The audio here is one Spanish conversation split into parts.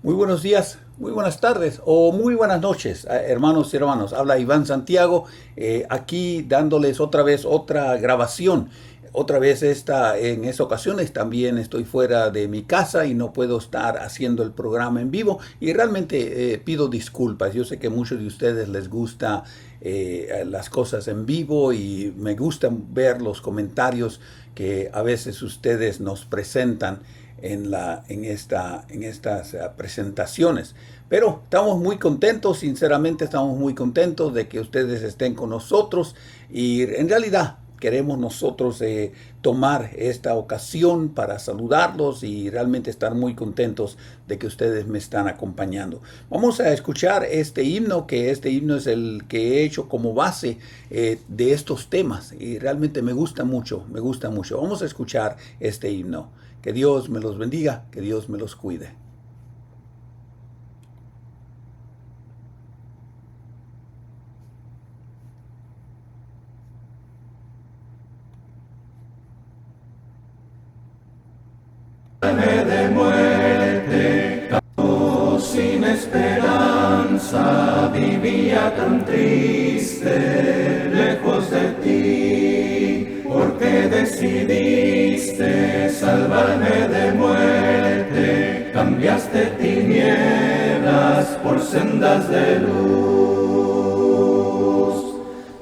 Muy buenos días, muy buenas tardes o muy buenas noches, hermanos y hermanos. Habla Iván Santiago, aquí dándoles otra vez otra grabación. Otra vez en esta ocasión también estoy fuera de mi casa y no puedo estar haciendo el programa en vivo y realmente pido disculpas. Yo sé que a muchos de ustedes les gusta las cosas en vivo y me gusta ver los comentarios que a veces ustedes nos presentan en estas presentaciones. Pero estamos muy contentos, sinceramente estamos muy contentos de que ustedes estén con nosotros y en realidad queremos nosotros tomar esta ocasión para saludarlos y realmente estar muy contentos de que ustedes me están acompañando. Vamos a escuchar este himno, que este himno es el que he hecho como base de estos temas y realmente me gusta mucho, me gusta mucho. Vamos a escuchar este himno. Que Dios me los bendiga, que Dios me los cuide. De muerte, campo sin esperanza, vivía tan triste, lejos de ti, porque decidiste salvarme de muerte, cambiaste tinieblas por sendas de luz.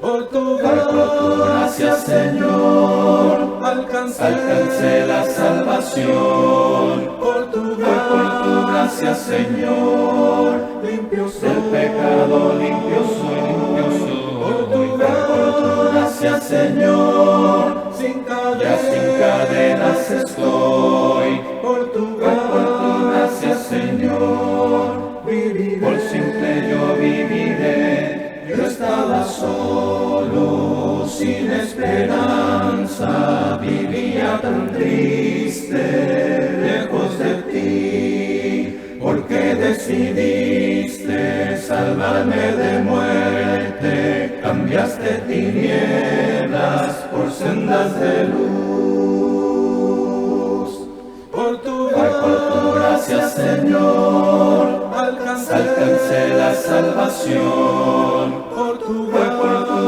Por tu gracia, Señor, alcancé la salvación. Por tu gracia, Señor, limpio soy. Del pecado limpio soy, limpio soy. Por tu gracia, Señor, sin cadenas estoy. Por tu gracia, Señor, viviré. Por simple yo viviré. Yo estaba solo, sin esperanza, vivía tan triste, lejos de ti, porque decidiste salvarme de muerte, cambiaste tinieblas por sendas de luz. Por tu gracia, Señor, alcancé la salvación. Por tu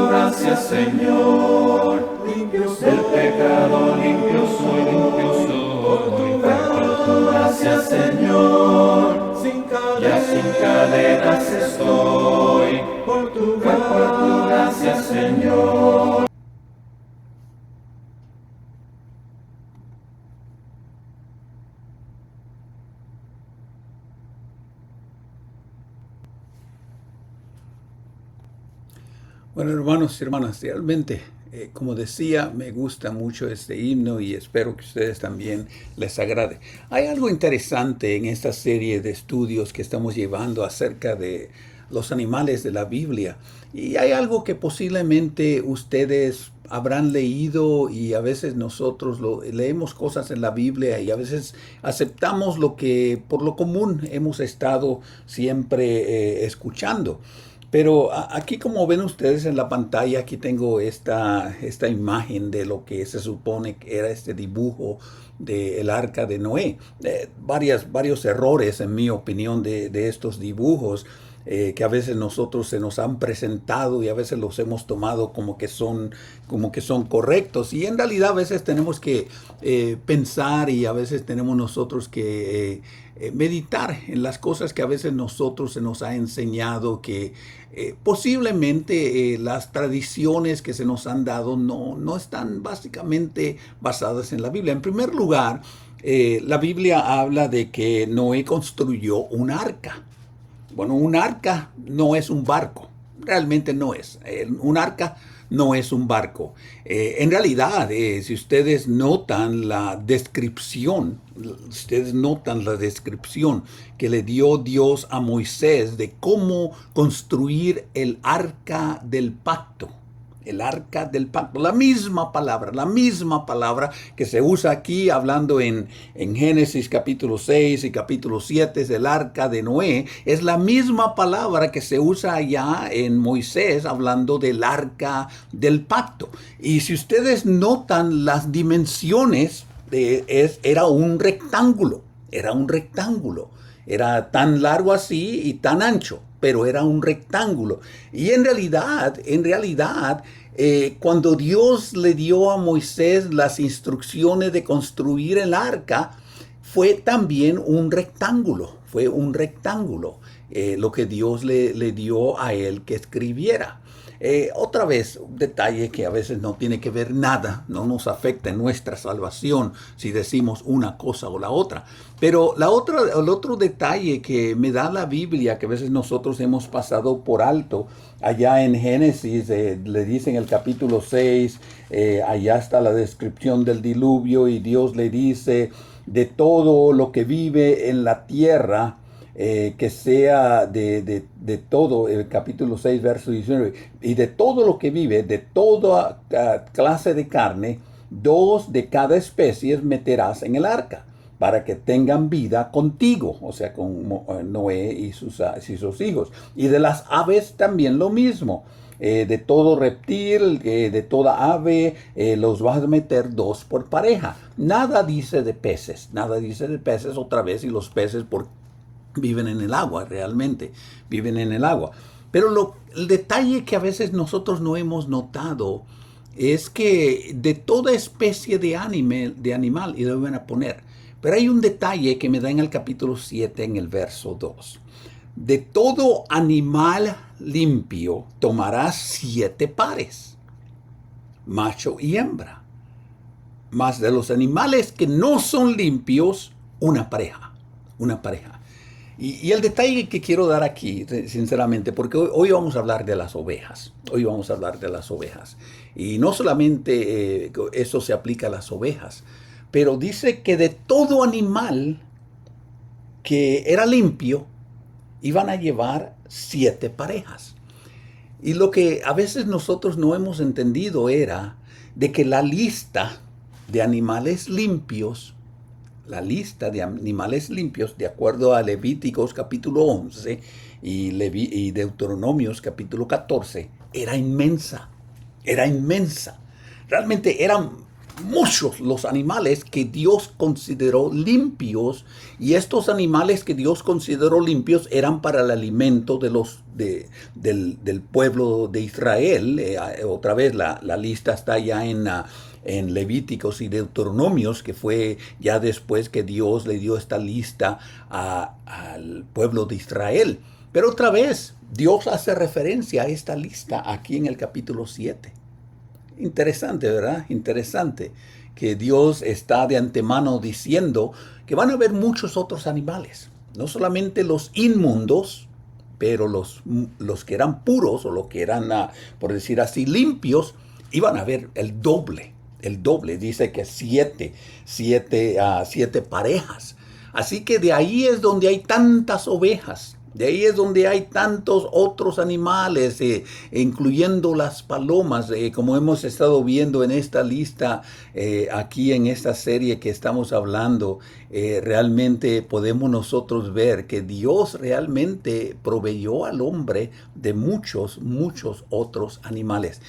gracia, Señor, limpio soy. Del pecado limpio soy, limpio soy. Por tu gracia, Señor, sin cadenas estoy. Por tu gracia, Señor. Bueno, hermanos y hermanas, realmente, como decía, me gusta mucho este himno y espero que a ustedes también les agrade. Hay algo interesante en esta serie de estudios que estamos llevando acerca de los animales de la Biblia. Y hay algo que posiblemente ustedes habrán leído y a veces nosotros leemos cosas en la Biblia y a veces aceptamos lo que por lo común hemos estado siempre escuchando. Pero aquí, como ven ustedes en la pantalla, aquí tengo esta imagen de lo que se supone que era este dibujo del arca de Noé. Varios errores, en mi opinión, de estos dibujos que a veces nosotros se nos han presentado y a veces los hemos tomado como que son correctos. Y en realidad a veces tenemos que pensar y a veces tenemos nosotros que meditar en las cosas que a veces nosotros se nos ha enseñado que posiblemente las tradiciones que se nos han dado no están básicamente basadas en la Biblia. En primer lugar, la Biblia habla de que Noé construyó un arca. Bueno, un arca no es un barco, realmente no es. Un arca no es un barco. En realidad, si ustedes notan la descripción que le dio Dios a Moisés de cómo construir el arca del pacto. El arca del pacto, la misma palabra que se usa aquí hablando en Génesis capítulo 6 y capítulo 7 es el arca de Noé, es la misma palabra que se usa allá en Moisés hablando del arca del pacto. Y si ustedes notan las dimensiones, era un rectángulo. Era un rectángulo. Era tan largo así y tan ancho, pero era un rectángulo. Y en realidad, cuando Dios le dio a Moisés las instrucciones de construir el arca, fue también un rectángulo. Fue un rectángulo lo que Dios le dio a él que escribiera. Otra vez, un detalle que a veces no tiene que ver nada, no nos afecta en nuestra salvación si decimos una cosa o la otra. Pero el otro detalle que me da la Biblia, que a veces nosotros hemos pasado por alto, allá en Génesis, le dice en el capítulo 6, allá está la descripción del diluvio y Dios le dice, de todo lo que vive en la tierra, que sea de todo, el capítulo 6, verso 19, y de todo lo que vive, de toda clase de carne, 2 de cada especie meterás en el arca, para que tengan vida contigo, o sea, con Noé y sus hijos. Y de las aves también lo mismo. De todo reptil, de toda ave, los vas a meter 2 por pareja. Nada dice de peces otra vez, y los peces viven en el agua, realmente, viven en el agua. Pero el detalle que a veces nosotros no hemos notado es que de toda especie de animal, y lo van a poner, pero hay un detalle que me da en el capítulo 7, en el verso 2. De todo animal limpio tomarás 7 pares, macho y hembra. Mas de los animales que no son limpios, una pareja. Y el detalle que quiero dar aquí, sinceramente, porque hoy vamos a hablar de las ovejas. Y no solamente eso se aplica a las ovejas, pero dice que de todo animal que era limpio, iban a llevar 7 parejas. Y lo que a veces nosotros no hemos entendido era de que la lista de animales limpios, de acuerdo a Levíticos capítulo 11 y Deuteronomios capítulo 14, era inmensa. Realmente eran muchos los animales que Dios consideró limpios, y estos animales que Dios consideró limpios eran para el alimento del pueblo de Israel. Otra vez la lista está ya en Levíticos y Deuteronomios, que fue ya después que Dios le dio esta lista al pueblo de Israel. Pero otra vez, Dios hace referencia a esta lista aquí en el capítulo 7. Interesante, ¿verdad? Interesante que Dios está de antemano diciendo que van a haber muchos otros animales. No solamente los inmundos, pero los que eran puros, o los que eran, por decir así, limpios, iban a haber el doble. Dice que 7 parejas. Así que de ahí es donde hay tantas ovejas. De ahí es donde hay tantos otros animales, incluyendo las palomas, como hemos estado viendo en esta lista, aquí en esta serie que estamos hablando. Realmente podemos nosotros ver que Dios realmente proveyó al hombre de muchos otros animales.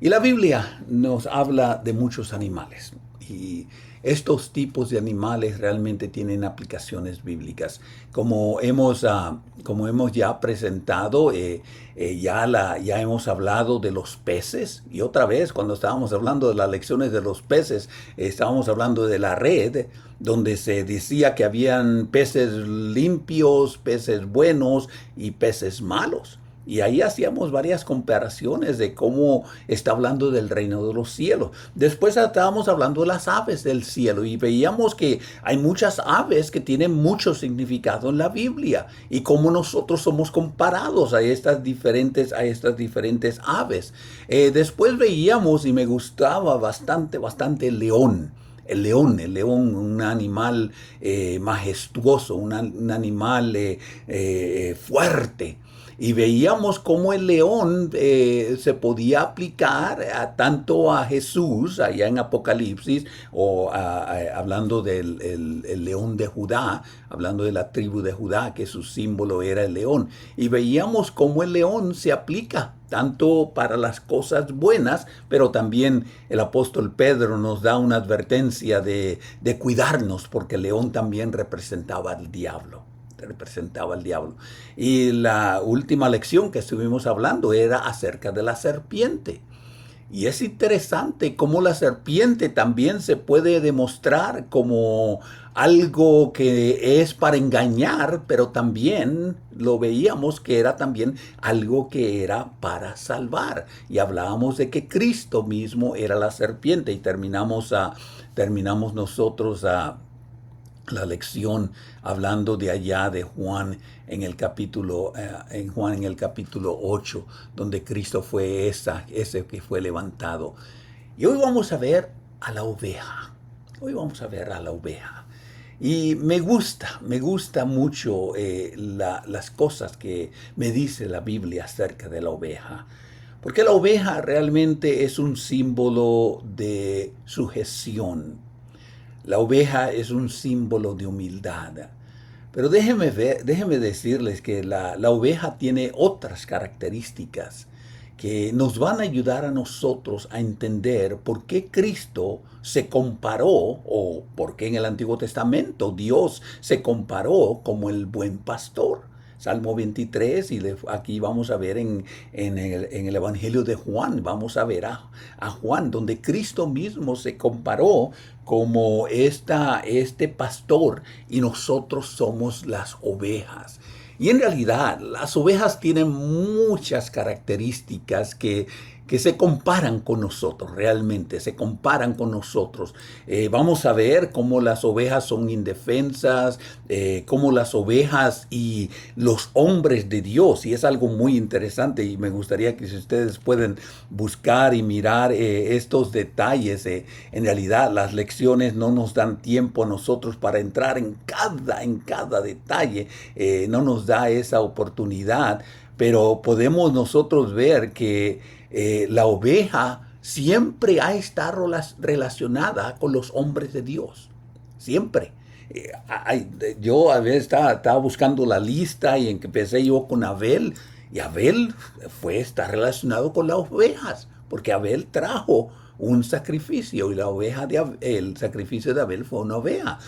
Y la Biblia nos habla de muchos animales. Y estos tipos de animales realmente tienen aplicaciones bíblicas. Como hemos ya presentado, ya hemos hablado de los peces. Y otra vez, cuando estábamos hablando de las lecciones de los peces, estábamos hablando de la red, donde se decía que habían peces limpios, peces buenos y peces malos. Y ahí hacíamos varias comparaciones de cómo está hablando del reino de los cielos. Después estábamos hablando de las aves del cielo y veíamos que hay muchas aves que tienen mucho significado en la Biblia y cómo nosotros somos comparados a estas diferentes aves. Después veíamos, y me gustaba bastante el león. El león, un animal majestuoso, un animal fuerte. Y veíamos cómo el león se podía aplicar tanto a Jesús, allá en Apocalipsis, o hablando del el león de Judá, hablando de la tribu de Judá, que su símbolo era el león. Y veíamos cómo el león se aplica tanto para las cosas buenas, pero también el apóstol Pedro nos da una advertencia de cuidarnos, porque el león también representaba al diablo. Y la última lección que estuvimos hablando era acerca de la serpiente. Y es interesante cómo la serpiente también se puede demostrar como algo que es para engañar, pero también lo veíamos que era también algo que era para salvar. Y hablábamos de que Cristo mismo era la serpiente y terminamos nosotros la lección hablando de allá de Juan en el capítulo 8, donde Cristo fue ese que fue levantado. Y hoy vamos a ver a la oveja. Y me gusta mucho las cosas que me dice la Biblia acerca de la oveja. Porque la oveja realmente es un símbolo de sujeción. La oveja es un símbolo de humildad. Pero déjeme decirles que la oveja tiene otras características que nos van a ayudar a nosotros a entender por qué Cristo se comparó, o por qué en el Antiguo Testamento Dios se comparó como el buen pastor. Salmo 23, y aquí vamos a ver en el Evangelio de Juan, vamos a ver a Juan, donde Cristo mismo se comparó como este pastor, y nosotros somos las ovejas. Y en realidad las ovejas tienen muchas características que se comparan con nosotros, realmente se comparan con nosotros. Vamos a ver cómo las ovejas son indefensas, cómo las ovejas y los hombres de Dios, y es algo muy interesante, y me gustaría que si ustedes pueden buscar y mirar estos detalles. En realidad las lecciones no nos dan tiempo a nosotros para entrar en cada detalle, no nos da esa oportunidad, pero podemos nosotros ver que la oveja siempre ha estado relacionada con los hombres de Dios. Siempre. Yo a veces estaba buscando la lista y empecé yo con Abel. Y Abel está relacionado con las ovejas, porque Abel trajo un sacrificio, y el sacrificio de Abel fue una oveja.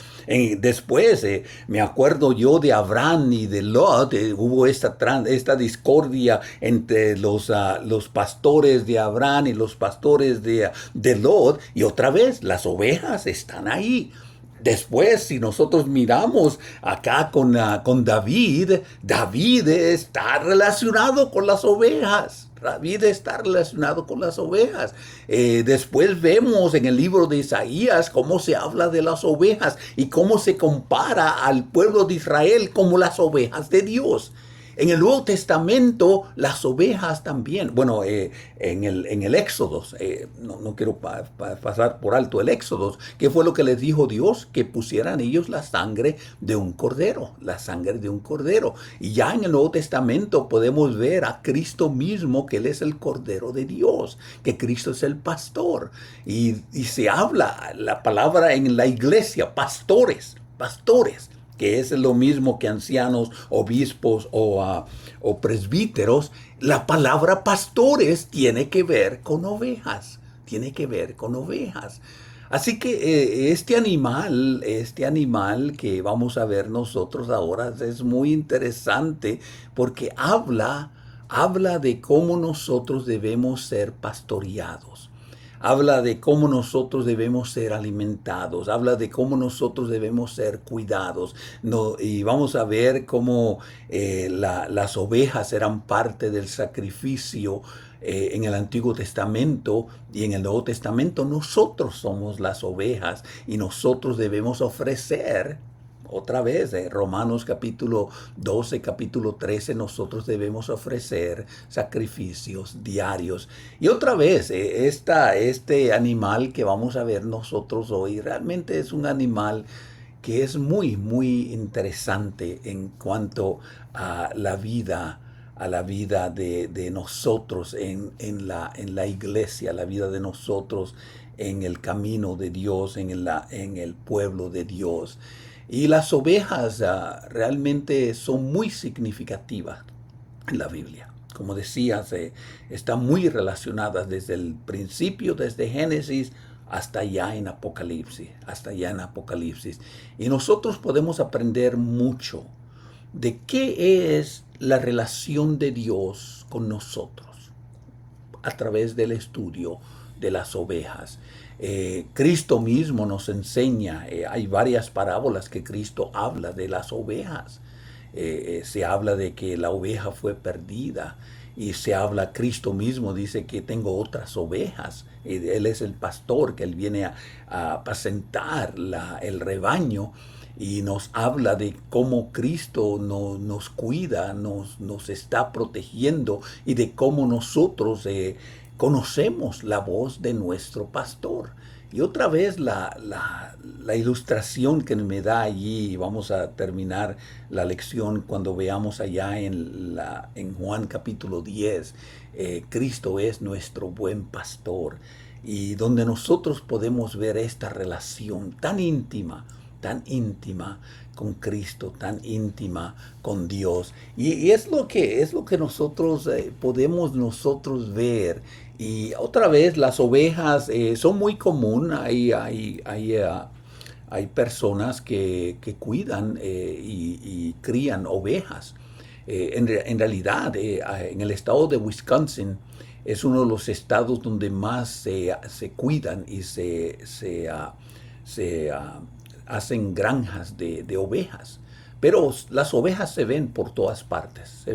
Después me acuerdo yo de Abraham y de Lot. Hubo esta discordia entre los pastores de Abraham y los pastores de Lot, y otra vez las ovejas están ahí. Después, si nosotros miramos acá con David está relacionado con las ovejas. Después vemos en el libro de Isaías cómo se habla de las ovejas y cómo se compara al pueblo de Israel como las ovejas de Dios. En el Nuevo Testamento, las ovejas también. Bueno, en el Éxodo, no quiero pasar por alto el Éxodo. ¿Qué fue lo que les dijo Dios? Que pusieran ellos la sangre de un cordero. Y ya en el Nuevo Testamento podemos ver a Cristo mismo, que Él es el Cordero de Dios, que Cristo es el pastor. Y se habla la palabra en la iglesia, pastores, que es lo mismo que ancianos, obispos o presbíteros. La palabra pastores tiene que ver con ovejas. Así que este animal que vamos a ver nosotros ahora es muy interesante, porque habla de cómo nosotros debemos ser pastoreados. Habla de cómo nosotros debemos ser alimentados, habla de cómo nosotros debemos ser cuidados. Y vamos a ver cómo las ovejas eran parte del sacrificio en el Antiguo Testamento, y en el Nuevo Testamento nosotros somos las ovejas, y nosotros debemos ofrecer. Otra vez, Romanos capítulo 12, capítulo 13, nosotros debemos ofrecer sacrificios diarios. Y otra vez, este animal que vamos a ver nosotros hoy realmente es un animal que es muy, muy interesante en cuanto a la vida de nosotros en la iglesia, la vida de nosotros en el camino de Dios, en el pueblo de Dios. Y las ovejas realmente son muy significativas en la Biblia. como decías, está muy relacionada desde el principio, desde Génesis hasta allá en Apocalipsis, hasta allá en Apocalipsis. Y nosotros podemos aprender mucho de qué es la relación de Dios con nosotros a través del estudio de las ovejas. Cristo mismo nos enseña, hay varias parábolas que Cristo habla de las ovejas. Se habla de que la oveja fue perdida y se habla, Cristo mismo dice que tengo otras ovejas. Él es el pastor, que Él viene a apacentar el rebaño, y nos habla de cómo Cristo nos cuida, nos está protegiendo, y de cómo nosotros conocemos la voz de nuestro pastor. Y otra vez la ilustración que me da allí, vamos a terminar la lección cuando veamos allá en Juan capítulo 10, Cristo es nuestro buen pastor, y donde nosotros podemos ver esta relación tan íntima con Cristo, tan íntima con Dios. Y es lo que nosotros podemos nosotros ver. Y otra vez, las ovejas son muy comunes. Hay personas que cuidan y crían ovejas. En realidad, en el estado de Wisconsin, es uno de los estados donde más se cuidan y se hacen granjas de ovejas. Pero las ovejas se ven por todas partes,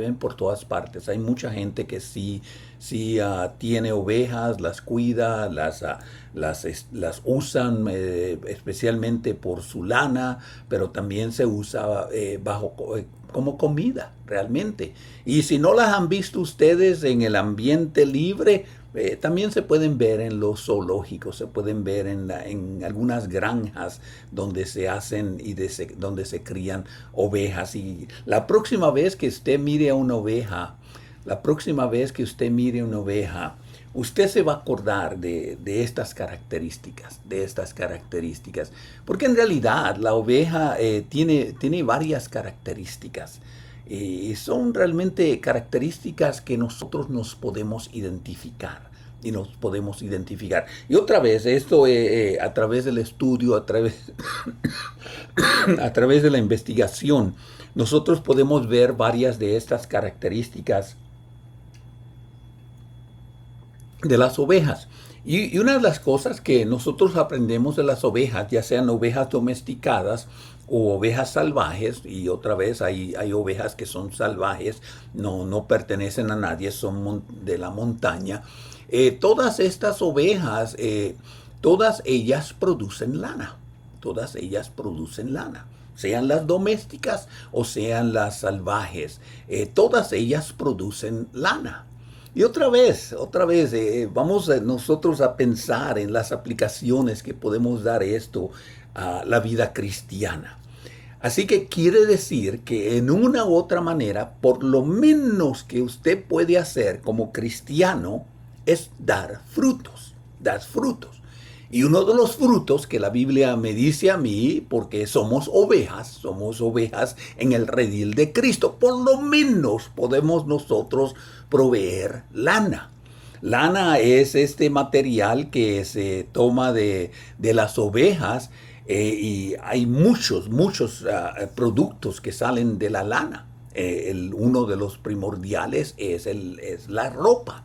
Hay mucha gente que sí tiene ovejas, las cuida, las usan especialmente por su lana, pero también se usa como comida, realmente. Y si no las han visto ustedes en el ambiente libre, también se pueden ver en los zoológicos, se pueden ver en algunas granjas donde se hacen y donde se crían ovejas. Y la próxima vez que usted mire a una oveja, usted se va a acordar de estas características, porque en realidad la oveja tiene varias características. Y son realmente características que nosotros nos podemos identificar. Y otra vez, esto a través del estudio, a través de la investigación, nosotros podemos ver varias de estas características de las ovejas. Y una de las cosas que nosotros aprendemos de las ovejas, ya sean ovejas domesticadas o ovejas salvajes, y otra vez hay ovejas que son salvajes, no pertenecen a nadie, son de la montaña. Todas estas ovejas, todas ellas producen lana. Sean las domésticas o sean las salvajes. Todas ellas producen lana. Y otra vez, vamos nosotros a pensar en las aplicaciones que podemos dar esto a la vida cristiana. Así que quiere decir que en una u otra manera, por lo menos que usted puede hacer como cristiano es dar frutos. Y uno de los frutos que la Biblia me dice a mí, porque somos ovejas en el redil de Cristo, por lo menos podemos nosotros proveer lana. Lana es este material que se toma de las ovejas, y hay muchos productos que salen de la lana. Uno de los primordiales es la ropa.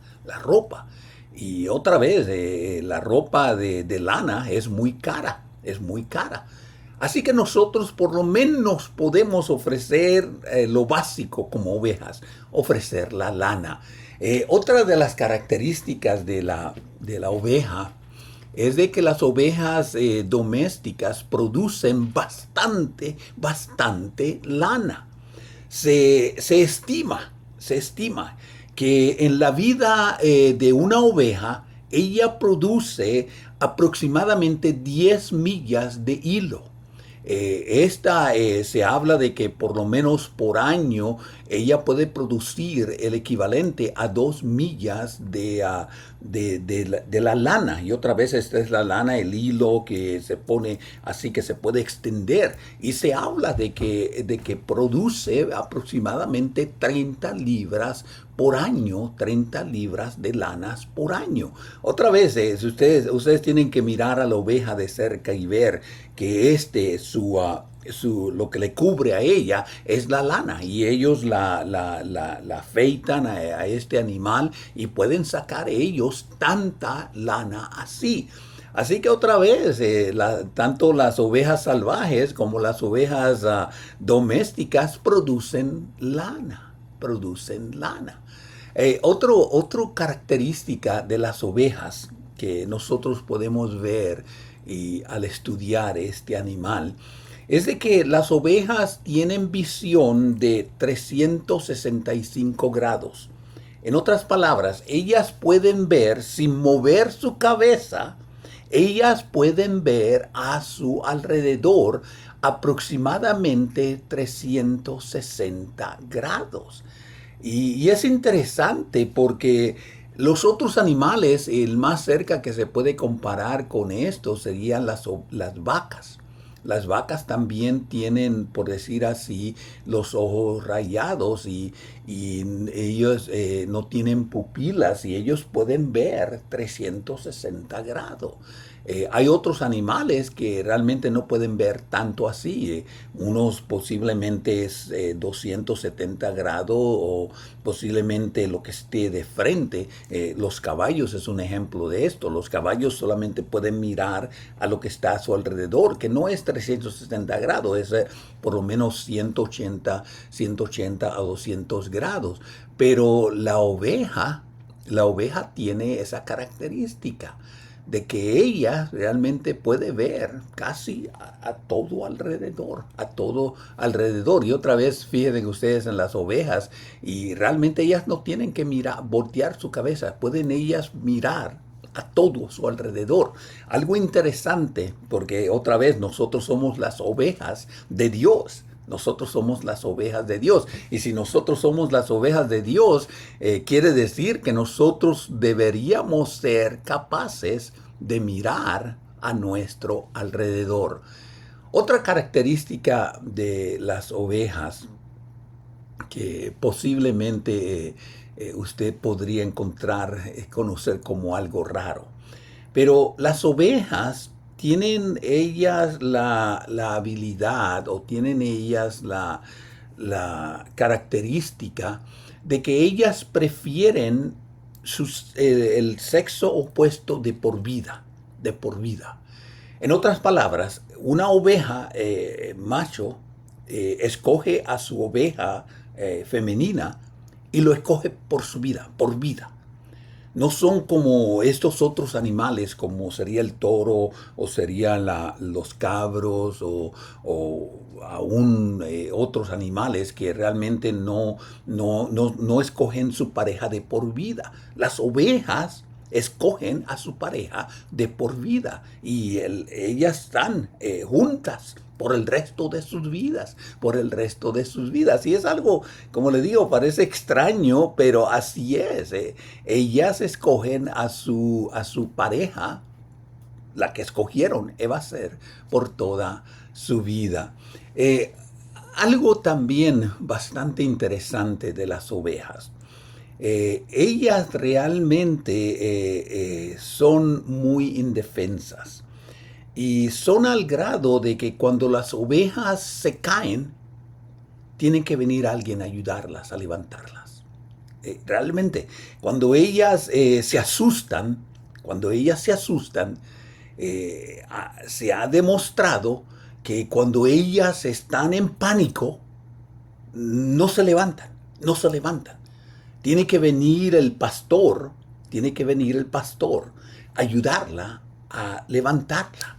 Y otra vez, la ropa de lana es muy cara. Así que nosotros por lo menos podemos ofrecer lo básico como ovejas, ofrecer la lana. Otra de las características de la oveja es de que las ovejas domésticas producen bastante lana. Se estima que en la vida de una oveja, ella produce aproximadamente 10 millas de hilo. Se habla de que por lo menos por año ella puede producir el equivalente a 2 millas de la lana. Y otra vez esta es la lana, el hilo que se pone así que se puede extender. Y se habla de que produce aproximadamente 30 libras por año, 30 libras de lanas por año. Otra vez, si ustedes tienen que mirar a la oveja de cerca y ver que lo que le cubre a ella es la lana, y ellos la afeitan a este animal y pueden sacar ellos tanta lana así. Así que otra vez, tanto las ovejas salvajes como las ovejas domésticas producen lana. Otra característica de las ovejas que nosotros podemos ver y al estudiar este animal es de que las ovejas tienen visión de 365 grados. En otras palabras, ellas pueden ver sin mover su cabeza. Ellas pueden ver a su alrededor aproximadamente 360 grados. Y es interesante porque los otros animales, el más cerca que se puede comparar con esto serían las vacas. Las vacas también tienen, por decir así, los ojos rayados y ellos no tienen pupilas y ellos pueden ver 360 grados. Hay otros animales que realmente no pueden ver tanto así. Unos posiblemente es 270 grados o posiblemente lo que esté de frente. Los caballos es un ejemplo de esto. Los caballos solamente pueden mirar a lo que está a su alrededor, que no es 360 grados, es por lo menos 180 a 200 grados. Pero la oveja tiene esa característica de que ella realmente puede ver casi a todo alrededor. Y otra vez, fíjense ustedes en las ovejas, y realmente ellas no tienen que voltear su cabeza, pueden ellas mirar a todo su alrededor. Algo interesante, porque otra vez nosotros somos las ovejas de Dios. Nosotros somos las ovejas de Dios. Y si nosotros somos las ovejas de Dios, quiere decir que nosotros deberíamos ser capaces de mirar a nuestro alrededor. Otra característica de las ovejas que posiblemente usted podría conocer como algo raro. Pero las ovejas tienen ellas la habilidad, o tienen ellas la característica de que ellas prefieren el sexo opuesto de por vida. En otras palabras, una oveja macho escoge a su oveja femenina y lo escoge por vida. No son como estos otros animales, como sería el toro, o serían los cabros, o aún otros animales que realmente no escogen su pareja de por vida. Las ovejas escogen a su pareja de por vida, y ellas están juntas por el resto de sus vidas, Y es algo, como le digo, parece extraño, pero así es. Ellas escogen a su pareja, la que escogieron va a ser por toda su vida. Algo también bastante interesante de las ovejas. Ellas realmente son muy indefensas. Y son al grado de que cuando las ovejas se caen, tiene que venir alguien a ayudarlas, a levantarlas. Realmente, cuando ellas se asustan, se ha demostrado que cuando ellas están en pánico, no se levantan. Tiene que venir el pastor a ayudarla a levantarla.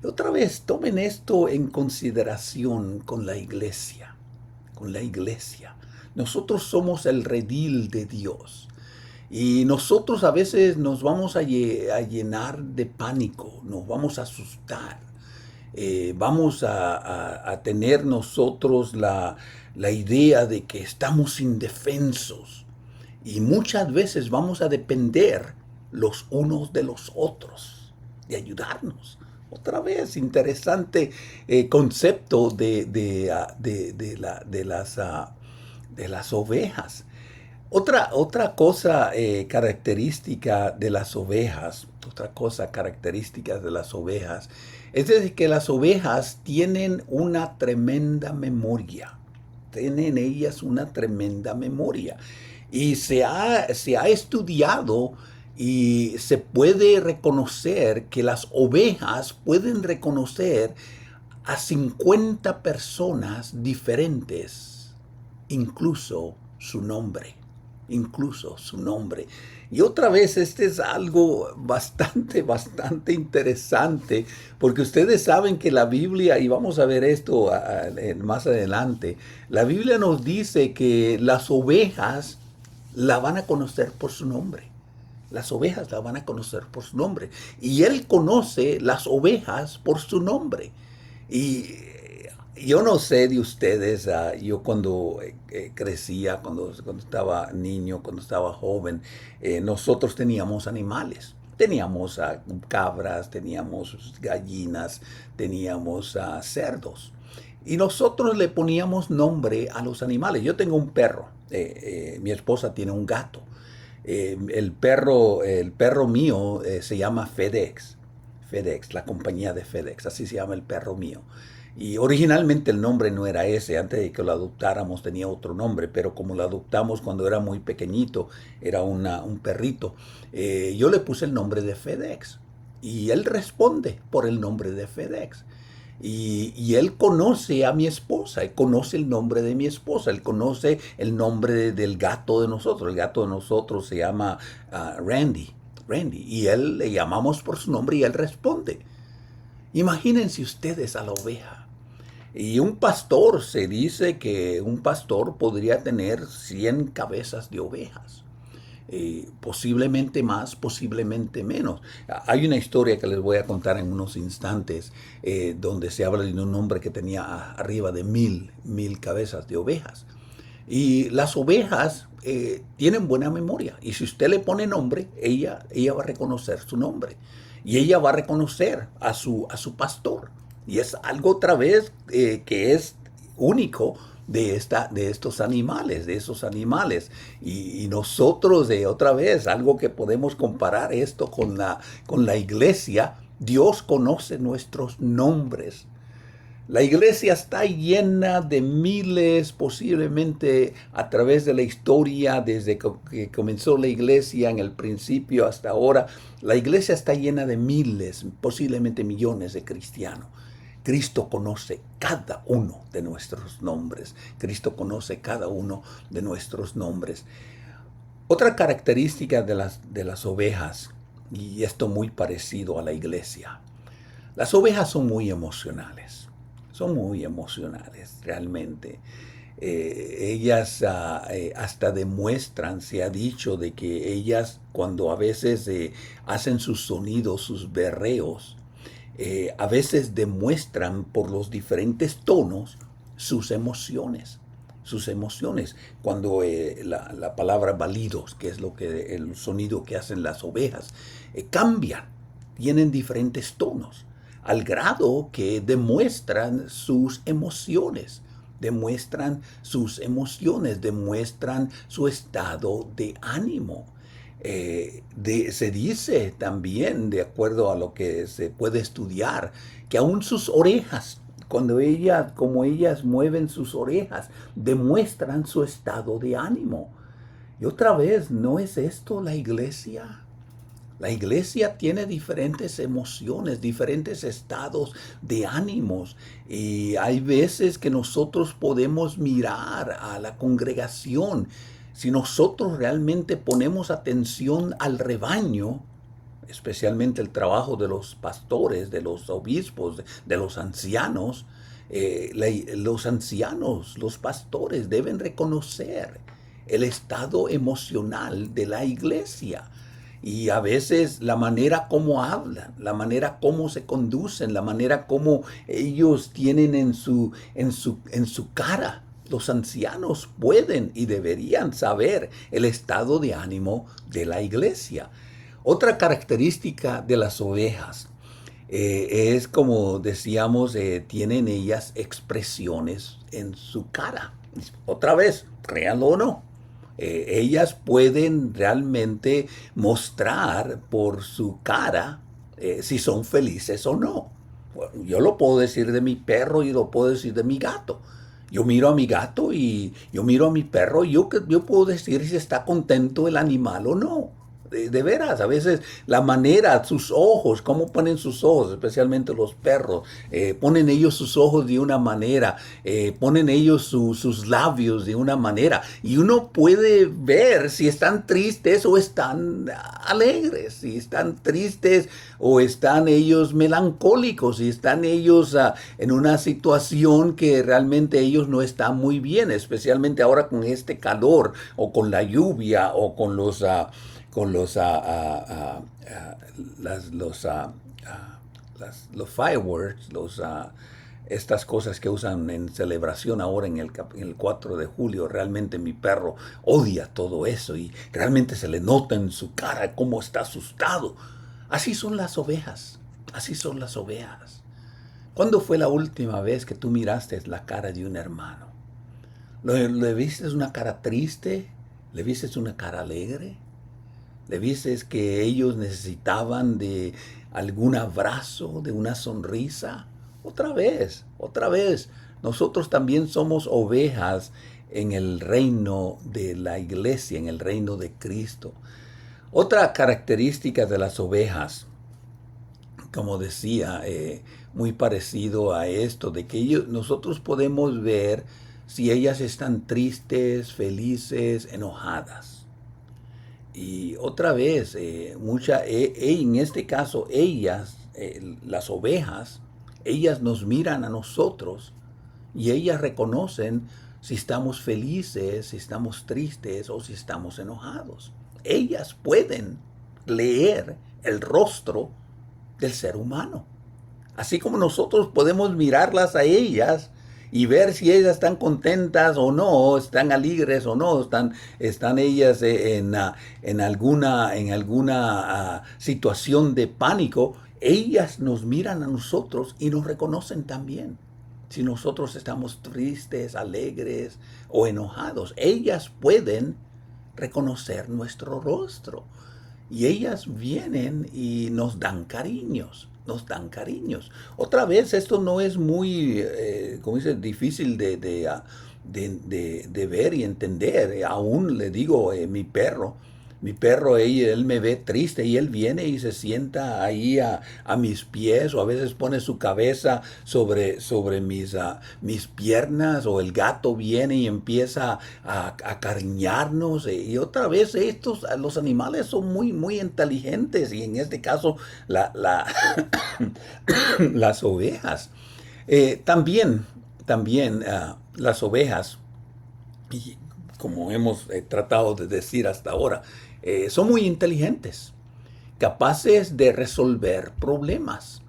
Y otra vez, tomen esto en consideración con la iglesia. Nosotros somos el redil de Dios. Y nosotros a veces nos vamos a llenar de pánico, nos vamos a asustar. Vamos a tener nosotros la idea de que estamos indefensos. Y muchas veces vamos a depender los unos de los otros, de ayudarnos. Otra vez, interesante concepto de de las ovejas. Otra cosa característica de las ovejas, es de que las ovejas tienen una tremenda memoria. Tienen ellas una tremenda memoria. Y se ha estudiado y se puede reconocer que las ovejas pueden reconocer a 50 personas diferentes, incluso su nombre. Y otra vez, este es algo bastante interesante, porque ustedes saben que la Biblia, y vamos a ver esto más adelante, la Biblia nos dice que las ovejas la van a conocer por su nombre. Las ovejas la van a conocer por su nombre. Y Él conoce las ovejas por su nombre. Y yo no sé de ustedes, yo cuando crecía, cuando estaba niño, cuando estaba joven, nosotros teníamos animales. Teníamos cabras, teníamos gallinas, teníamos cerdos. Y nosotros le poníamos nombre a los animales. Yo tengo un perro, mi esposa tiene un gato. El perro mío se llama FedEx, la compañía de FedEx, así se llama el perro mío. Y originalmente el nombre no era ese, antes de que lo adoptáramos tenía otro nombre, pero como lo adoptamos cuando era muy pequeñito, era un perrito, yo le puse el nombre de FedEx. Y él responde por el nombre de FedEx. Y él conoce a mi esposa, él conoce el nombre de mi esposa, él conoce el nombre del gato de nosotros. El gato de nosotros se llama Randy, y él le llamamos por su nombre y él responde. Imagínense ustedes a la oveja. Y un pastor, se dice que un pastor podría tener 100 cabezas de ovejas. Posiblemente más, posiblemente menos. Hay una historia que les voy a contar en unos instantes donde se habla de un hombre que tenía arriba de 1000 cabezas de ovejas. Y las ovejas tienen buena memoria. Y si usted le pone nombre, ella va a reconocer su nombre. Y ella va a reconocer a su pastor. Y es algo otra vez que es único de esos animales. Y nosotros, otra vez, algo que podemos comparar esto con la iglesia, Dios conoce nuestros nombres. La iglesia está llena de miles, posiblemente a través de la historia, desde que comenzó la iglesia en el principio hasta ahora, la iglesia está llena de miles, posiblemente millones de cristianos. Cristo conoce cada uno de nuestros nombres. Cristo conoce cada uno de nuestros nombres. Otra característica de las ovejas, y esto muy parecido a la iglesia, las ovejas son muy emocionales. Son muy emocionales, realmente. Ellas hasta demuestran, se ha dicho, de que ellas cuando a veces hacen sus sonidos, sus berreos, a veces demuestran por los diferentes tonos sus emociones. Cuando la palabra balidos, que es el sonido que hacen las ovejas, cambian, tienen diferentes tonos, al grado que demuestran sus emociones, demuestran su estado de ánimo. Se dice también, de acuerdo a lo que se puede estudiar, que aún sus orejas, como ellas mueven sus orejas, demuestran su estado de ánimo. Y otra vez, ¿no es esto la iglesia? La iglesia tiene diferentes emociones, diferentes estados de ánimos. Y hay veces que nosotros podemos mirar a la congregación. Si nosotros realmente ponemos atención al rebaño, especialmente el trabajo de los pastores, de los obispos, de los ancianos, los pastores deben reconocer el estado emocional de la iglesia. Y a veces la manera como hablan, la manera como se conducen, la manera como ellos tienen en su cara. Los ancianos pueden y deberían saber el estado de ánimo de la iglesia. Otra característica de las ovejas Es como decíamos, tienen ellas expresiones en su cara. Otra vez, créanlo o no, ellas pueden realmente mostrar por su cara si son felices o no. Bueno, yo lo puedo decir de mi perro y lo puedo decir de mi gato. Yo miro a mi gato y yo miro a mi perro y yo puedo decir si está contento el animal o no. De veras, a veces la manera, sus ojos, cómo ponen sus ojos, especialmente los perros, ponen ellos sus ojos de una manera, ponen ellos sus labios de una manera, y uno puede ver si están tristes o están alegres, si están tristes o están ellos melancólicos, si están ellos en una situación que realmente ellos no están muy bien, especialmente ahora con este calor o con la lluvia o con los fireworks, estas cosas que usan en celebración ahora en el 4 de julio. Realmente mi perro odia todo eso y realmente se le nota en su cara cómo está asustado. Así son las ovejas, así son las ovejas. ¿Cuándo fue la última vez que tú miraste la cara de un hermano? ¿Le viste una cara triste? ¿Le viste una cara alegre? ¿Le viste que ellos necesitaban de algún abrazo, de una sonrisa? Otra vez, otra vez. Nosotros también somos ovejas en el reino de la iglesia, en el reino de Cristo. Otra característica de las ovejas, como decía, muy parecido a esto, de que nosotros podemos ver si ellas están tristes, felices, enojadas. Y otra vez, en este caso, ellas, las ovejas, ellas nos miran a nosotros y ellas reconocen si estamos felices, si estamos tristes o si estamos enojados. Ellas pueden leer el rostro del ser humano. Así como nosotros podemos mirarlas a ellas y ver si ellas están contentas o no, están alegres o no, están ellas en alguna situación de pánico. Ellas nos miran a nosotros y nos reconocen también. Si nosotros estamos tristes, alegres o enojados, ellas pueden reconocer nuestro rostro. Y ellas vienen y nos dan cariños, nos dan cariños. Otra vez, esto no es muy, como dice, difícil de ver y entender. Aún le digo, mi perro, él me ve triste y él viene y se sienta ahí a mis pies, o a veces pone su cabeza sobre mis piernas, o el gato viene y empieza a acariñarnos. Y otra vez los animales son muy, muy inteligentes, y en este caso las ovejas. También las ovejas, y como hemos tratado de decir hasta ahora, son muy inteligentes, capaces de resolver problemas.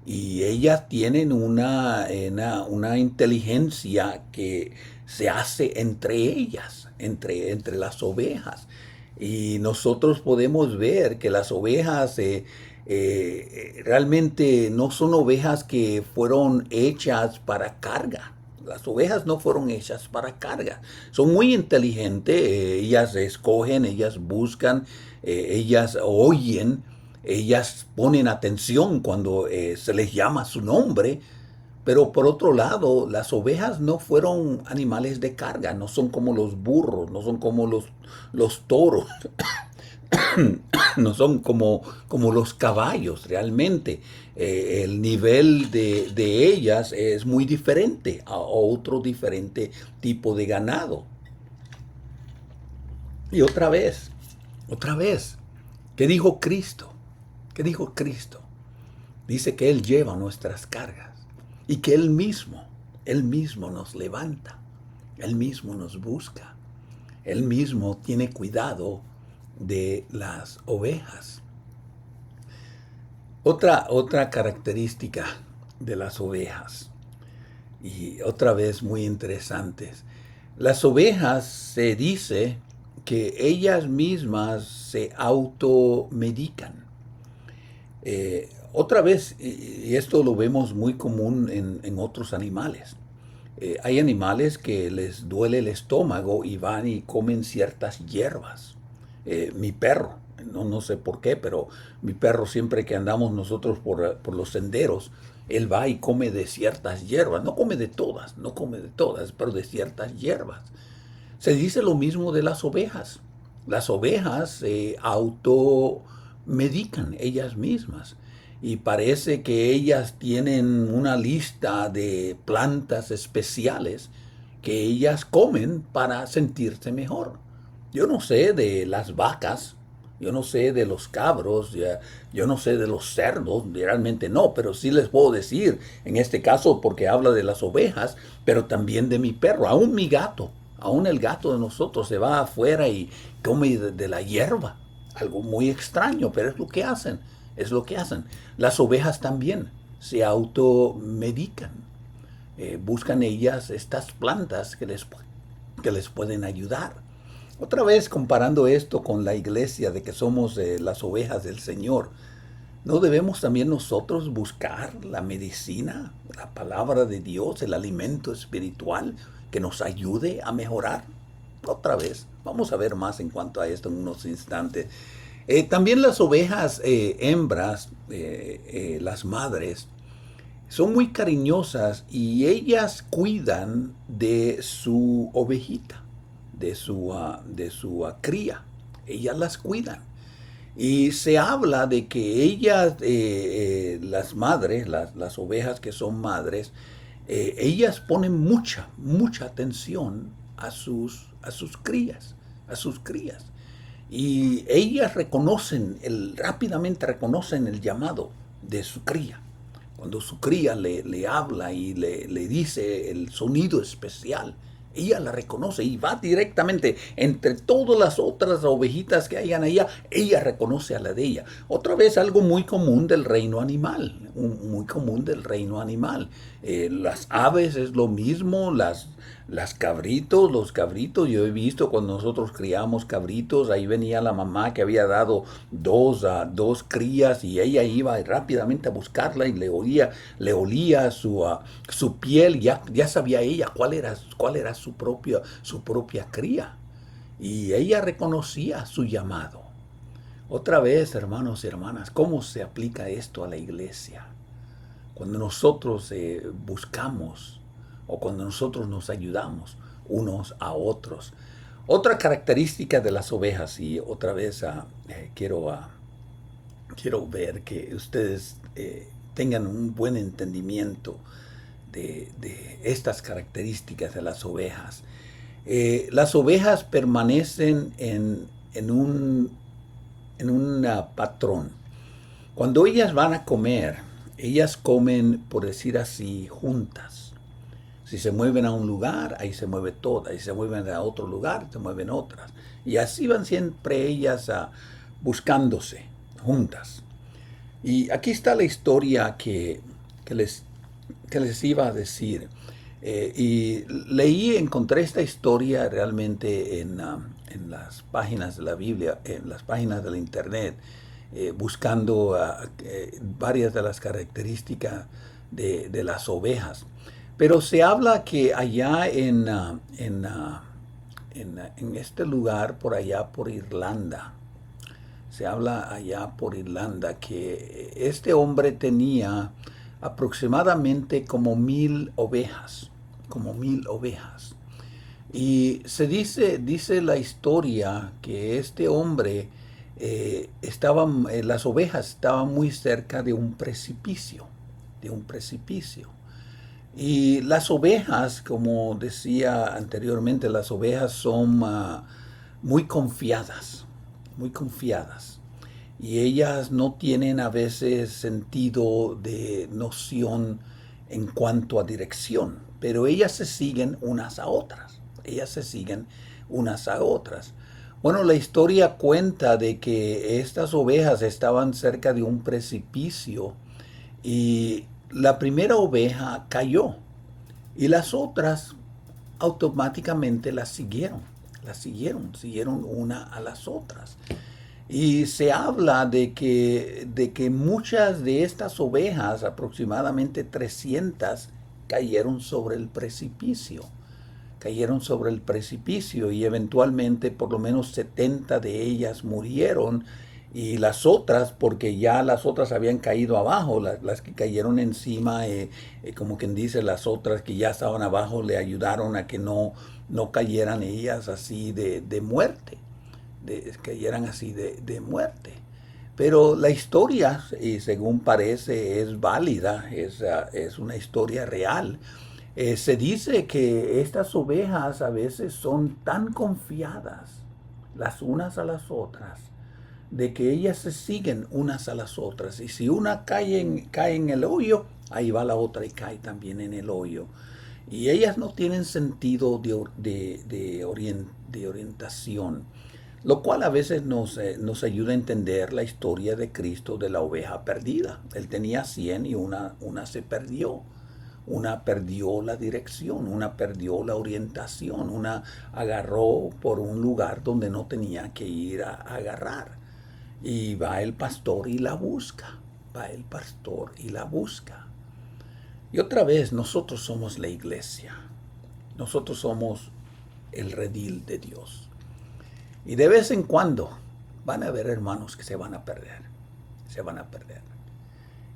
Y ellas tienen una inteligencia que se hace entre ellas, entre las ovejas. Y nosotros podemos ver que las ovejas realmente no son ovejas que fueron hechas para carga. Las ovejas no fueron hechas para carga. Son muy inteligentes, ellas escogen, ellas buscan, ellas oyen, ellas ponen atención cuando se les llama su nombre. Pero por otro lado, las ovejas no fueron animales de carga, no son como los burros, no son como los toros, no son como los caballos realmente. El nivel de ellas es muy diferente a otro diferente tipo de ganado. Y otra vez, ¿qué dijo Cristo? ¿Qué dijo Cristo? Dice que Él lleva nuestras cargas y que Él mismo nos levanta, Él mismo nos busca, Él mismo tiene cuidado de las ovejas. Otra característica de las ovejas, y otra vez muy interesantes, las ovejas se dice que ellas mismas se automedican. Otra vez, y esto lo vemos muy común en otros animales. Hay animales que les duele el estómago y van y comen ciertas hierbas. Mi perro, no sé por qué, pero mi perro siempre que andamos nosotros por los senderos, él va y come de ciertas hierbas. No come de todas, no come de todas, pero de ciertas hierbas. Se dice lo mismo de las ovejas. Las ovejas se automedican ellas mismas y parece que ellas tienen una lista de plantas especiales que ellas comen para sentirse mejor. Yo no sé de las vacas, yo no sé de los cabros, yo no sé de los cerdos, realmente no, pero sí les puedo decir, en este caso porque habla de las ovejas, pero también de mi perro, aún mi gato. Aún el gato de nosotros se va afuera y come de la hierba. Algo muy extraño, pero es lo que hacen. Es lo que hacen. Las ovejas también se automedican. Buscan ellas estas plantas que les pueden ayudar. Otra vez comparando esto con la iglesia de que somos las ovejas del Señor, ¿no debemos también nosotros buscar la medicina, la palabra de Dios, el alimento espiritual que nos ayude a mejorar? Otra vez, vamos a ver más en cuanto a esto en unos instantes. También las ovejas hembras, las madres, son muy cariñosas y ellas cuidan de su ovejita, de su cría. Ellas las cuidan. Y se habla de que ellas, las madres, las ovejas que son madres, ellas ponen mucha atención a sus crías, a sus crías. Y ellas rápidamente reconocen el llamado de su cría. Cuando su cría le habla y le dice el sonido especial, ella la reconoce y va directamente entre todas las otras ovejitas que hayan allá, ella reconoce a la de ella. Otra vez algo muy común del reino animal, muy común del reino animal. Las aves es lo mismo, los cabritos, yo he visto cuando nosotros criamos cabritos, ahí venía la mamá que había dado dos crías y ella iba rápidamente a buscarla y le olía su piel, ya sabía ella cuál era su propia cría. Y ella reconocía su llamado. Otra vez, hermanos y hermanas, ¿cómo se aplica esto a la iglesia? Cuando nosotros buscamos o cuando nosotros nos ayudamos unos a otros. Otra característica de las ovejas, y otra vez quiero ver que ustedes tengan un buen entendimiento de estas características de las ovejas. Las ovejas permanecen en un patrón. Cuando ellas van a comer, ellas comen, por decir así, juntas. Si se mueven a un lugar, ahí se mueve toda. Y si se mueven a otro lugar, se mueven otras. Y así van siempre ellas buscándose juntas. Y aquí está la historia que les iba a decir. Y encontré esta historia realmente en las páginas de la Biblia, en las páginas de la internet, buscando varias de las características de las ovejas. Pero se habla que allá en este lugar, por allá por Irlanda, se habla allá por Irlanda que este hombre tenía aproximadamente como 1,000 ovejas, Y se dice la historia que este hombre las ovejas estaban muy cerca de un precipicio. Y las ovejas, como decía anteriormente, las ovejas son muy confiadas. Y ellas no tienen a veces sentido de noción en cuanto a dirección, pero ellas se siguen unas a otras. Bueno, la historia cuenta de que estas ovejas estaban cerca de un precipicio y la primera oveja cayó y las otras automáticamente siguieron una a las otras. Y se habla de que muchas de estas ovejas, aproximadamente 300, cayeron sobre el precipicio. Cayeron sobre el precipicio y eventualmente por lo menos 70 de ellas murieron, y las otras, porque ya las otras habían caído abajo, las que cayeron encima, como quien dice, las otras que ya estaban abajo le ayudaron a que no cayeran ellas así de muerte, cayeran así de muerte. Pero la historia, y según parece, es válida, es una historia real. Se dice que estas ovejas a veces son tan confiadas las unas a las otras, de que ellas se siguen unas a las otras. Y si una cae en el hoyo, ahí va la otra y cae también en el hoyo. Y ellas no tienen sentido de orientación, lo cual a veces nos ayuda a entender la historia de Cristo de la oveja perdida. Él tenía 100 y una se perdió. Una perdió la dirección, una perdió la orientación, una agarró por un lugar donde no tenía que ir a agarrar. Y va el pastor y la busca, va el pastor y la busca. Y otra vez, nosotros somos la iglesia, nosotros somos el redil de Dios. Y de vez en cuando van a haber hermanos que se van a perder, se van a perder.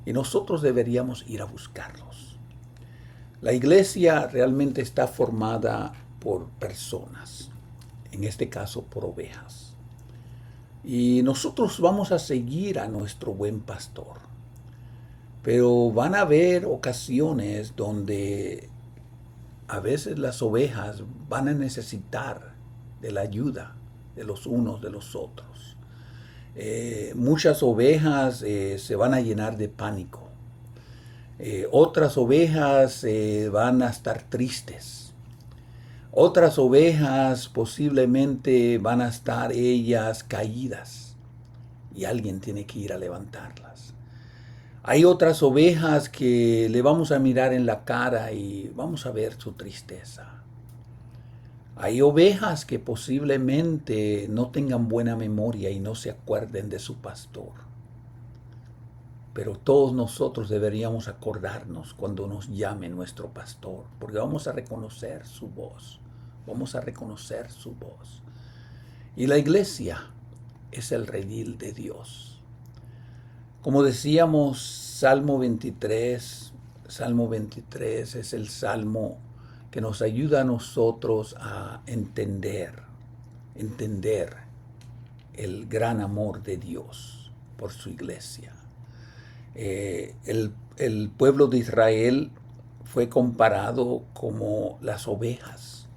Y nosotros deberíamos ir a buscarlos. La iglesia realmente está formada por personas, en este caso por ovejas. Y nosotros vamos a seguir a nuestro buen pastor. Pero van a haber ocasiones donde a veces las ovejas van a necesitar de la ayuda de los unos de los otros. Muchas ovejas se van a llenar de pánico. Otras ovejas van a estar tristes. Otras ovejas posiblemente van a estar ellas caídas y alguien tiene que ir a levantarlas. Hay otras ovejas que le vamos a mirar en la cara y vamos a ver su tristeza. Hay ovejas que posiblemente no tengan buena memoria y no se acuerden de su pastor. Pero todos nosotros deberíamos acordarnos cuando nos llame nuestro pastor, porque vamos a reconocer su voz. Vamos a reconocer su voz. Y la iglesia es el redil de Dios. Como decíamos, Salmo 23 es el salmo que nos ayuda a nosotros a entender el gran amor de Dios por su iglesia. El pueblo de Israel fue comparado como las ovejas,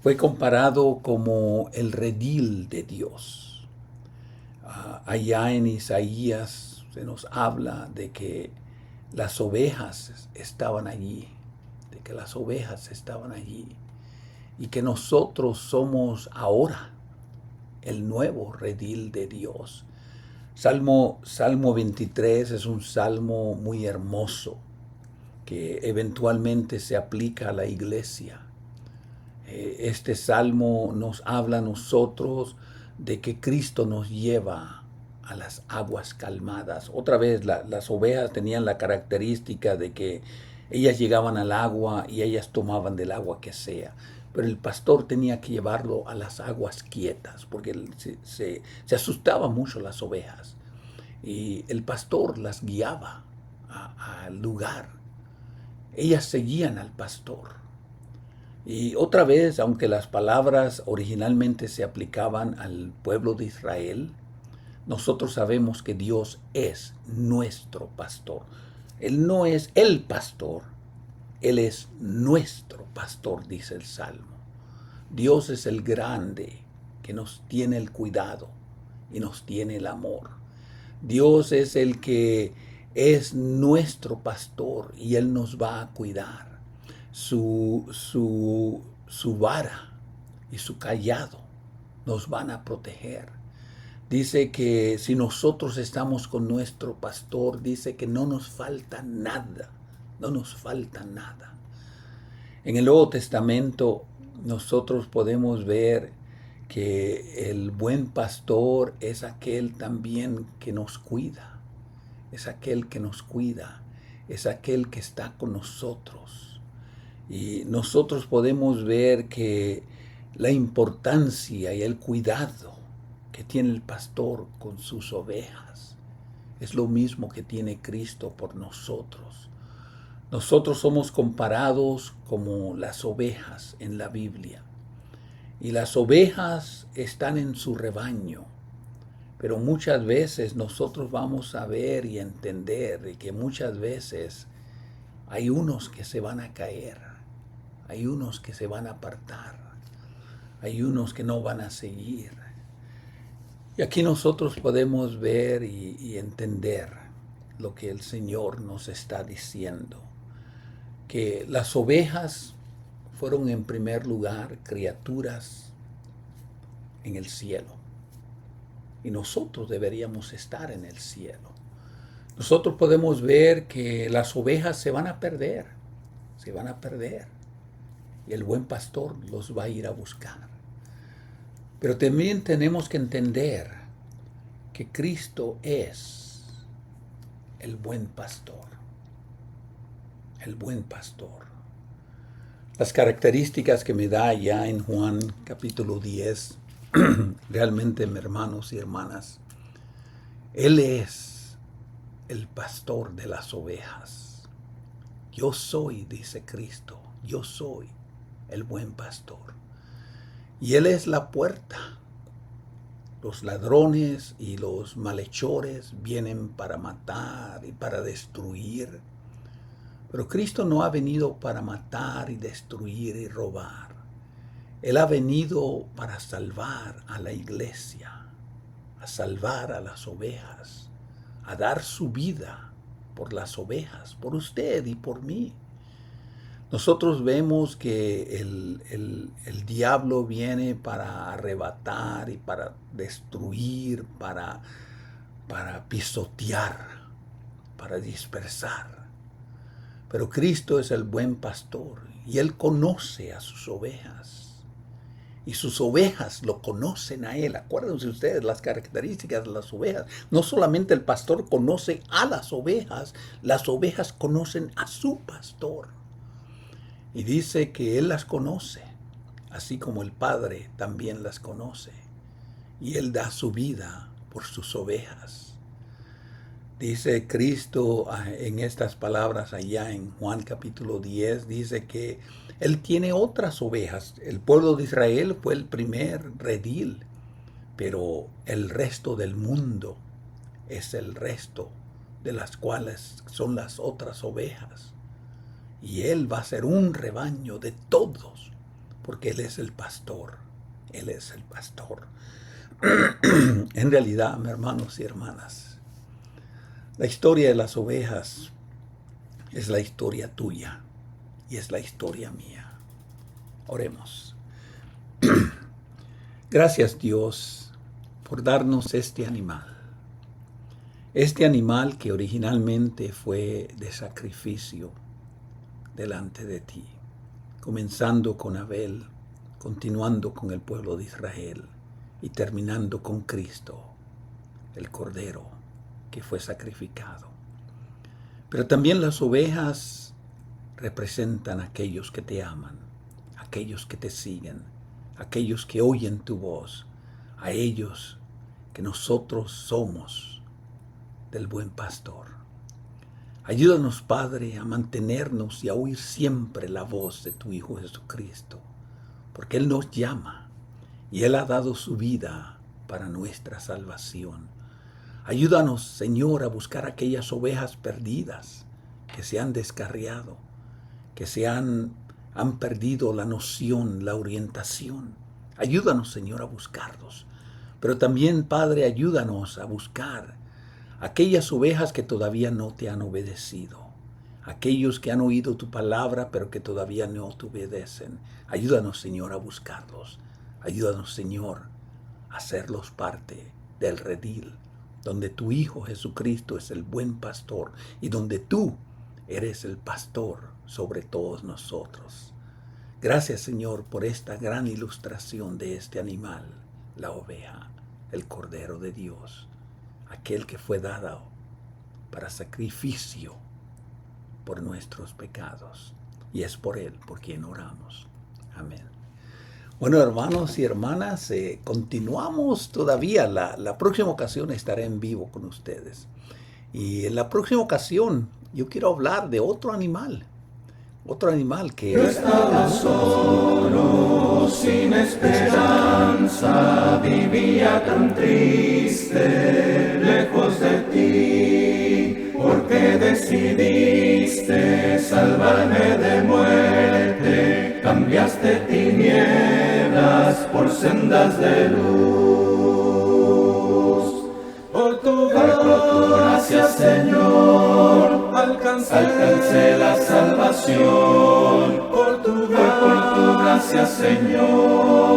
Fue comparado como el redil de Dios. Allá en Isaías se nos habla de que las ovejas estaban allí, y que nosotros somos ahora el nuevo redil de Dios. Salmo 23 es un salmo muy hermoso que eventualmente se aplica a la iglesia. Este salmo nos habla a nosotros de que Cristo nos lleva a las aguas calmadas. Otra vez, las ovejas tenían la característica de que ellas llegaban al agua y ellas tomaban del agua que sea. Pero el pastor tenía que llevarlo a las aguas quietas, porque se asustaban mucho las ovejas. Y el pastor las guiaba al lugar. Ellas seguían al pastor. Y otra vez, aunque las palabras originalmente se aplicaban al pueblo de Israel, nosotros sabemos que Dios es nuestro pastor. Él no es el pastor, Él es nuestro pastor, dice el Salmo. Dios es el grande que nos tiene el cuidado y nos tiene el amor. Dios es el que es nuestro pastor y Él nos va a cuidar. Su vara y su cayado nos van a proteger. Dice que si nosotros estamos con nuestro pastor, dice que no nos falta nada, no nos falta nada. En el Nuevo Testamento nosotros podemos ver que el buen pastor es aquel también que nos cuida, es aquel que nos cuida, es aquel que está con nosotros. Y nosotros podemos ver que la importancia y el cuidado que tiene el pastor con sus ovejas es lo mismo que tiene Cristo por nosotros. Nosotros somos comparados como las ovejas en la Biblia. Y las ovejas están en su rebaño. Pero muchas veces nosotros vamos a ver y entender que muchas veces hay unos que se van a caer, hay unos que se van a apartar, hay unos que no van a seguir. Y aquí nosotros podemos ver y entender lo que el Señor nos está diciendo, que las ovejas fueron en primer lugar criaturas en el cielo. Y nosotros deberíamos estar en el cielo. Nosotros podemos ver que las ovejas se van a perder. Y el buen pastor los va a ir a buscar. Pero también tenemos que entender que Cristo es el buen pastor. El buen pastor. Las características que me da ya en Juan capítulo 10, realmente, hermanos y hermanas, Él es el pastor de las ovejas. Yo soy, dice Cristo, yo soy el buen pastor. Y Él es la puerta. Los ladrones y los malhechores vienen para matar y para destruir. Pero Cristo no ha venido para matar y destruir y robar. Él ha venido para salvar a la iglesia, a salvar a las ovejas, a dar su vida por las ovejas, por usted y por mí. Nosotros vemos que el diablo viene para arrebatar y para destruir, para pisotear, para dispersar. Pero Cristo es el buen pastor y Él conoce a sus ovejas. Y sus ovejas lo conocen a Él. Acuérdense ustedes las características de las ovejas. No solamente el pastor conoce a las ovejas conocen a su pastor. Y dice que Él las conoce, así como el Padre también las conoce. Y Él da su vida por sus ovejas. Dice Cristo en estas palabras allá en Juan capítulo 10, dice que Él tiene otras ovejas. El pueblo de Israel fue el primer redil, pero el resto del mundo es el resto de las cuales son las otras ovejas. Y Él va a ser un rebaño de todos, porque Él es el pastor. Él es el pastor. En realidad, mis hermanos y hermanas, la historia de las ovejas es la historia tuya y es la historia mía. Oremos. Gracias, Dios, por darnos este animal. Este animal que originalmente fue de sacrificio delante de ti, comenzando con Abel, continuando con el pueblo de Israel y terminando con Cristo, el Cordero que fue sacrificado. Pero también las ovejas representan a aquellos que te aman, aquellos que te siguen, aquellos que oyen tu voz, a ellos que nosotros somos del buen pastor. Ayúdanos, Padre, a mantenernos y a oír siempre la voz de tu Hijo Jesucristo, porque Él nos llama y Él ha dado su vida para nuestra salvación. Ayúdanos, Señor, a buscar aquellas ovejas perdidas que se han descarriado, que han perdido la noción, la orientación. Ayúdanos, Señor, a buscarlos. Pero también, Padre, ayúdanos a buscar aquellas ovejas que todavía no te han obedecido. Aquellos que han oído tu palabra, pero que todavía no te obedecen. Ayúdanos, Señor, a buscarlos. Ayúdanos, Señor, a hacerlos parte del redil, donde tu Hijo Jesucristo es el buen pastor y donde tú eres el pastor sobre todos nosotros. Gracias, Señor, por esta gran ilustración de este animal, la oveja, el Cordero de Dios, aquel que fue dado para sacrificio por nuestros pecados. Y es por Él por quien oramos. Amén. Bueno, hermanos y hermanas, continuamos todavía. La próxima ocasión estaré en vivo con ustedes. Y en la próxima ocasión yo quiero hablar de otro animal que... Yo estaba solo, sin esperanza, vivía tan triste, lejos de ti, porque decidiste salvarme de muerte, cambiaste tinieblas por sendas de luz. Por tu gracia, Señor, alcancé la salvación. Por tu gracia, Señor,